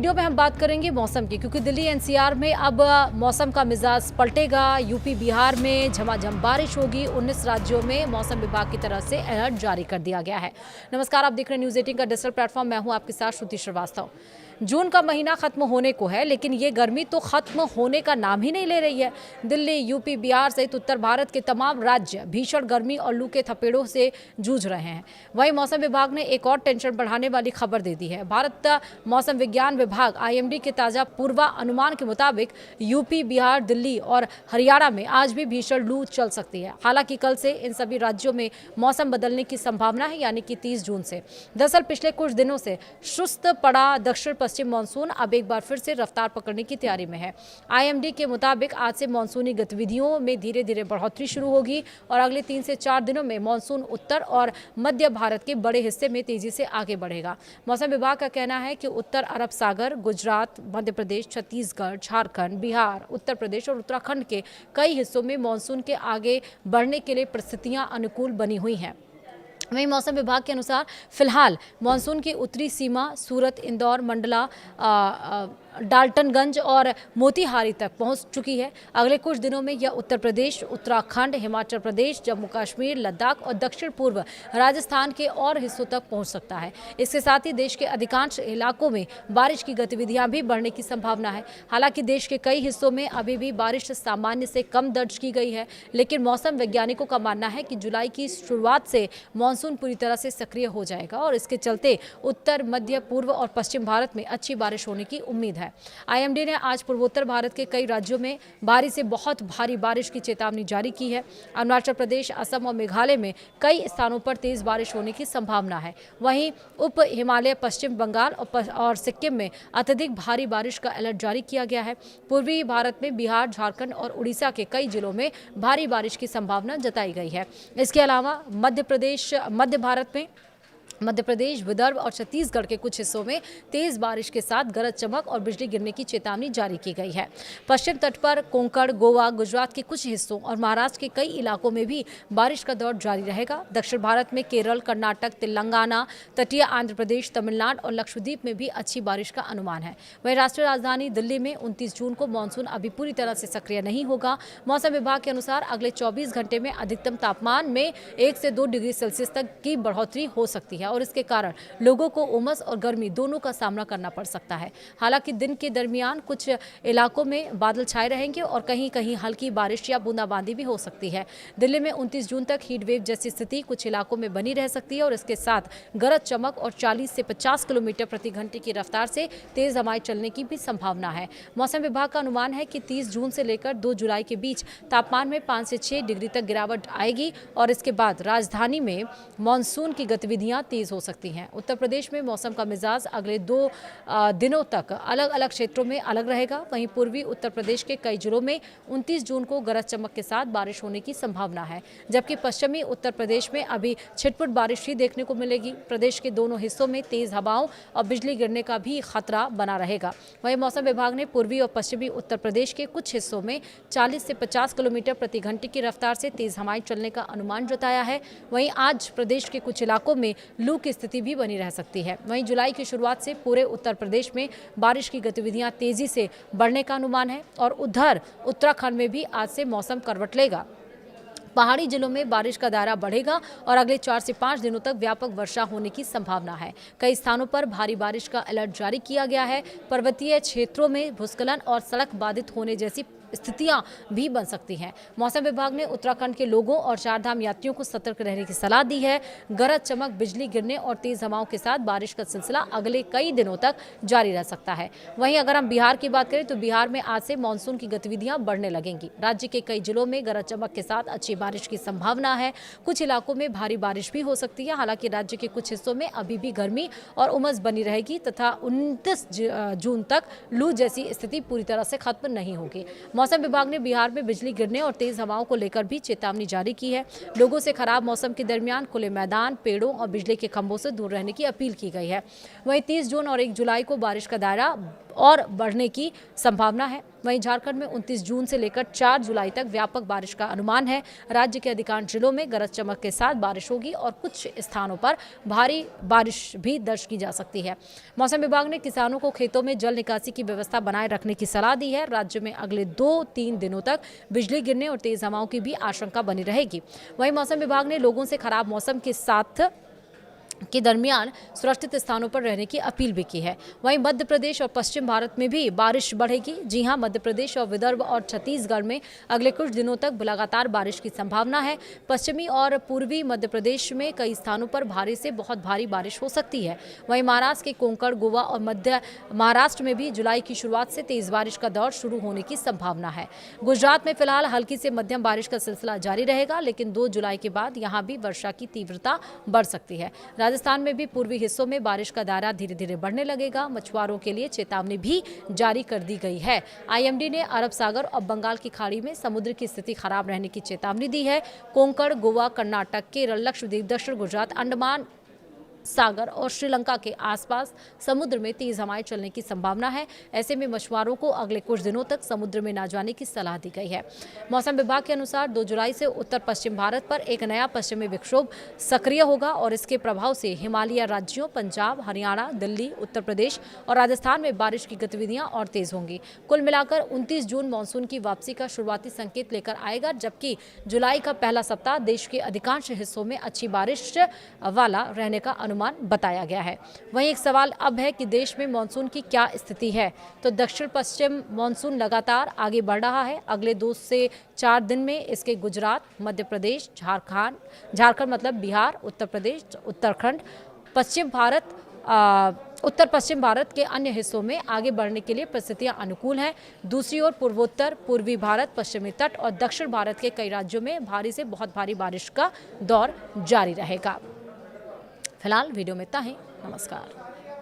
Video में हम बात करेंगे मौसम की, क्योंकि दिल्ली एनसीआर में अब मौसम का मिजाज पलटेगा। यूपी बिहार में झमाझम बारिश होगी। 19 राज्यों में मौसम विभाग की तरफ से अलर्ट जारी कर दिया गया है। नमस्कार, आप देख रहे हैं न्यूज़ 18 का डिजिटल प्लेटफॉर्म। मैं हूं आपके साथ श्रुति श्रीवास्तव। जून का महीना खत्म होने को है, लेकिन ये गर्मी तो खत्म होने का नाम ही नहीं ले रही है। दिल्ली, यूपी, बिहार सहित उत्तर भारत के तमाम राज्य भीषण गर्मी और लू के थपेड़ों से जूझ रहे हैं। वहीं मौसम विभाग ने एक और टेंशन बढ़ाने वाली खबर दे दी है। भारत मौसम विज्ञान विभाग आईएमडी के ताजा पूर्वानुमान के मुताबिक यूपी, बिहार, दिल्ली और हरियाणा में आज भी भीषण लू चल सकती है। हालांकि कल से इन सभी राज्यों में मौसम बदलने की संभावना है, यानी कि 30 जून से। दरअसल पिछले कुछ दिनों से सुस्त पड़ा दक्षिण पश्चिम मानसून अब एक बार फिर से रफ्तार पकड़ने की तैयारी में है। आईएमडी के मुताबिक आज से मानसूनी गतिविधियों में धीरे धीरे बढ़ोतरी शुरू होगी और अगले 3 से 4 दिनों में मानसून उत्तर और मध्य भारत के बड़े हिस्से में तेजी से आगे बढ़ेगा। मौसम विभाग का कहना है कि उत्तर अरब सागर, गुजरात, मध्य प्रदेश, छत्तीसगढ़, झारखंड, बिहार, उत्तर प्रदेश और उत्तराखंड के कई हिस्सों में मानसून के आगे बढ़ने के लिए परिस्थितियां अनुकूल बनी हुई हैं। वहीं मौसम विभाग के अनुसार फिलहाल मानसून की उत्तरी सीमा सूरत, इंदौर, मंडला, डाल्टनगंज और मोतीहारी तक पहुंच चुकी है। अगले कुछ दिनों में यह उत्तर प्रदेश, उत्तराखंड, हिमाचल प्रदेश, जम्मू कश्मीर, लद्दाख और दक्षिण पूर्व राजस्थान के और हिस्सों तक पहुंच सकता है। इसके साथ ही देश के अधिकांश इलाकों में बारिश की गतिविधियां भी बढ़ने की संभावना है। हालांकि देश के कई हिस्सों में अभी भी बारिश सामान्य से कम दर्ज की गई है, लेकिन मौसम वैज्ञानिकों का मानना है कि जुलाई की शुरुआत से मानसून पूरी तरह से सक्रिय हो जाएगा और इसके चलते उत्तर, मध्य, पूर्व और पश्चिम भारत में अच्छी बारिश होने की उम्मीद है। आईएमडी ने आज पूर्वोत्तर भारत के कई राज्यों में भारी से बहुत भारी बारिश की चेतावनी जारी की है। अरुणाचल प्रदेश, असम और मेघालय में कई स्थानों पर तेज बारिश होने की संभावना है। वहीं उप हिमालय, पश्चिम बंगाल और सिक्किम में अत्यधिक भारी बारिश का अलर्ट जारी किया गया है। पूर्वी भारत में बिहार, झारखंड और उड़ीसा के कई जिलों में भारी बारिश की संभावना जताई गई है। इसके अलावा मध्य भारत में मध्य प्रदेश, विदर्भ और छत्तीसगढ़ के कुछ हिस्सों में तेज बारिश के साथ गरज चमक और बिजली गिरने की चेतावनी जारी की गई है। पश्चिम तट पर कोंकण, गोवा, गुजरात के कुछ हिस्सों और महाराष्ट्र के कई इलाकों में भी बारिश का दौर जारी रहेगा। दक्षिण भारत में केरल, कर्नाटक, तेलंगाना, तटीय आंध्र प्रदेश, तमिलनाडु और लक्षद्वीप में भी अच्छी बारिश का अनुमान है। वहीं राष्ट्रीय राजधानी दिल्ली में 29 जून को मानसून अभी पूरी तरह से सक्रिय नहीं होगा। मौसम विभाग के अनुसार अगले 24 घंटे में अधिकतम तापमान में 1 से 2 डिग्री सेल्सियस तक की बढ़ोतरी हो सकती है और इसके कारण लोगों को उमस और गर्मी दोनों का सामना करना पड़ सकता है। हालांकि दिन के दरमियान कुछ इलाकों में बादल छाए रहेंगे और कहीं कहीं हल्की बारिश या बूंदाबांदी भी हो सकती है। दिल्ली में 29 जून तक हीट वेव जैसी स्थिति कुछ इलाकों में बनी रह सकती है और इसके साथ गरज चमक और 40 से 50 किलोमीटर प्रति घंटे की रफ्तार से तेज हवाएं चलने की भी संभावना है। मौसम विभाग का अनुमान है कि 30 जून से लेकर 2 जुलाई के बीच तापमान में 5 से 6 डिग्री तक गिरावट आएगी और इसके बाद राजधानी में मानसून की गतिविधियां तेज हो सकती हैं। उत्तर प्रदेश में मौसम का मिजाज अगले 2 दिनों तक अलग अलग क्षेत्रों में अलग रहेगा। वहीं पूर्वी उत्तर प्रदेश के कई जिलों में 29 जून को गरज चमक के साथ बारिश होने की संभावना है, जबकि पश्चिमी उत्तर प्रदेश में अभी छिटपुट बारिश ही देखने को मिलेगी। प्रदेश के दोनों हिस्सों में तेज हवाओं और बिजली गिरने का भी खतरा बना रहेगा। वहीं मौसम विभाग ने पूर्वी और पश्चिमी उत्तर प्रदेश के कुछ हिस्सों में 40 से 50 किलोमीटर प्रति घंटे की रफ्तार से तेज हवाएं चलने का अनुमान जताया है। वहीं आज प्रदेश के कुछ इलाकों में लू की स्थिति भी बनी रह सकती है। वहीं जुलाई की शुरुआत से पूरे उत्तर प्रदेश में बारिश की गतिविधियां तेजी से बढ़ने का अनुमान है और उधर उत्तराखंड में भी आज से मौसम करवट लेगा। पहाड़ी जिलों में बारिश का दायरा बढ़ेगा और अगले 4 से 5 दिनों तक व्यापक वर्षा होने की संभावना है। कई स्थानों पर भारी बारिश का अलर्ट जारी किया गया है। पर्वतीय क्षेत्रों में भूस्खलन और सड़क बाधित होने जैसी स्थितियां भी बन सकती हैं। मौसम विभाग ने उत्तराखंड के लोगों और चारधाम यात्रियों को सतर्क रहने की सलाह दी है। गरज चमक, बिजली गिरने और तेज हवाओं के साथ बारिश का सिलसिला अगले कई दिनों तक जारी रह सकता है। वहीं अगर हम बिहार की बात करें तो बिहार में आज से मानसून की गतिविधियां बढ़ने लगेंगी। राज्य के कई जिलों में गरज चमक के साथ अच्छी बारिश की संभावना है। कुछ इलाकों में भारी बारिश भी हो सकती है। हालांकि राज्य के कुछ हिस्सों में अभी भी गर्मी और उमस बनी रहेगी तथा 29 जून तक लू जैसी स्थिति पूरी तरह से खत्म नहीं होगी। मौसम विभाग ने बिहार में बिजली गिरने और तेज हवाओं को लेकर भी चेतावनी जारी की है। लोगों से खराब मौसम के दरमियान खुले मैदान, पेड़ों और बिजली के खंभों से दूर रहने की अपील की गई है। वहीं 30 जून और 1 जुलाई को बारिश का दायरा और बढ़ने की संभावना है। वहीं झारखंड में 29 जून से लेकर 4 जुलाई तक व्यापक बारिश का अनुमान है। राज्य के अधिकांश जिलों में गरज चमक के साथ बारिश होगी और कुछ स्थानों पर भारी बारिश भी दर्ज की जा सकती है। मौसम विभाग ने किसानों को खेतों में जल निकासी की व्यवस्था बनाए रखने की सलाह दी है। राज्य में अगले 2-3 दिनों तक बिजली गिरने और तेज हवाओं की भी आशंका बनी रहेगी। वहीं मौसम विभाग ने लोगों से खराब मौसम के दरमियान सुरक्षित स्थानों पर रहने की अपील भी की है। वहीं मध्य प्रदेश और पश्चिम भारत में भी बारिश बढ़ेगी। जी हां, मध्य प्रदेश और विदर्भ और छत्तीसगढ़ में अगले कुछ दिनों तक लगातार बारिश की संभावना है। पश्चिमी और पूर्वी मध्य प्रदेश में कई स्थानों पर भारी से बहुत भारी बारिश हो सकती है। वहीं महाराष्ट्र के कोंकण, गोवा और मध्य महाराष्ट्र में भी जुलाई की शुरुआत से तेज बारिश का दौर शुरू होने की संभावना है। गुजरात में फिलहाल हल्की से मध्यम बारिश का सिलसिला जारी रहेगा, लेकिन 2 जुलाई के बाद यहां भी वर्षा की तीव्रता बढ़ सकती है। राजस्थान में भी पूर्वी हिस्सों में बारिश का दायरा धीरे धीरे बढ़ने लगेगा। मछुआरों के लिए चेतावनी भी जारी कर दी गई है। आईएमडी ने अरब सागर और बंगाल की खाड़ी में समुद्र की स्थिति खराब रहने की चेतावनी दी है। कोंकण, गोवा, कर्नाटक, केरल, लक्षद्वीप, दक्षिण गुजरात, अंडमान सागर और श्रीलंका के आसपास समुद्र में तेज हवाएं चलने की संभावना है। ऐसे में मछुआरों को अगले कुछ दिनों तक समुद्र में न जाने की सलाह दी गई है। मौसम विभाग के अनुसार 2 जुलाई से उत्तर पश्चिम भारत पर एक नया पश्चिमी विक्षोभ सक्रिय होगा और इसके प्रभाव से हिमालयी राज्यों पंजाब, हरियाणा, दिल्ली, उत्तर प्रदेश और राजस्थान में बारिश की गतिविधियां और तेज होंगी। कुल मिलाकर 29 जून मानसून की वापसी का शुरुआती संकेत लेकर आएगा, जबकि जुलाई का पहला सप्ताह देश के अधिकांश हिस्सों में अच्छी बारिश वाला रहने का अनुमान बताया गया है। वहीं एक सवाल अब है कि देश में मानसून की क्या स्थिति है। तो दक्षिण पश्चिम मानसून लगातार आगे बढ़ रहा है। अगले 2 से 4 दिन में इसके गुजरात, मध्य प्रदेश, झारखंड मतलब बिहार, उत्तर प्रदेश, उत्तराखंड, उत्तर पश्चिम भारत के अन्य हिस्सों में आगे बढ़ने के लिए परिस्थितियां अनुकूल हैं। दूसरी ओर पूर्वोत्तर, पूर्वी भारत, पश्चिमी तट और दक्षिण भारत के कई राज्यों में भारी से बहुत भारी बारिश का दौर जारी रहेगा। फिलहाल वीडियो में इतना ही। नमस्कार।